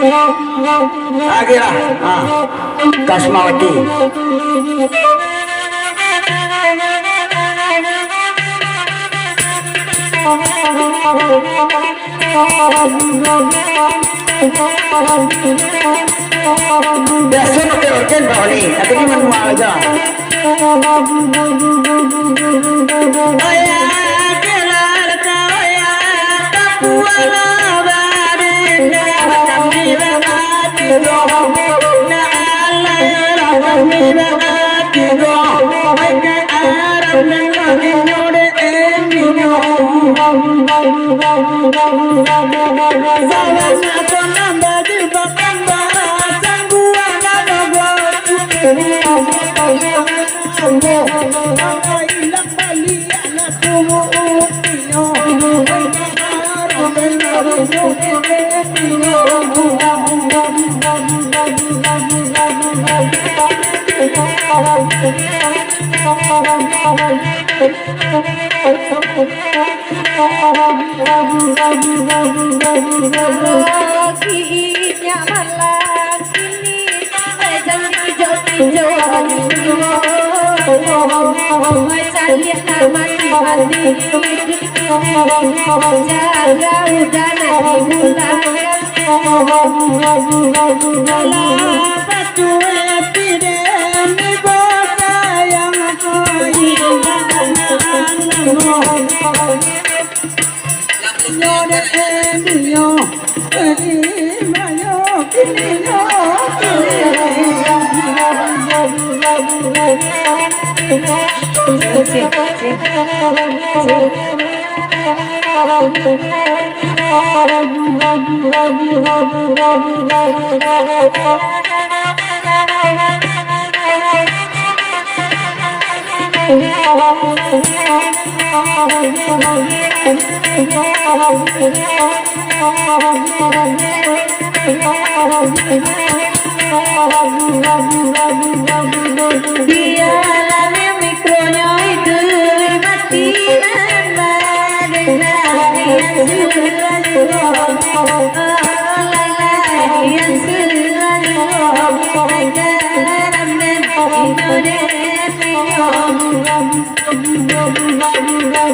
आगे हाँ कस्मावती biasa pakai organ bawah ni tapi ni manual aja oya kelal ka oya tapuala barina kami bahati do na Allah ya kami bahati do ke arab nan nyode enyo zawasna konamba di bakamba sangguana dogo ilang bali anak tumu upinyo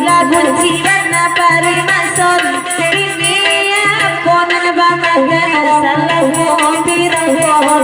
lagu jiwana parimason ini pon bamaga salamu birahon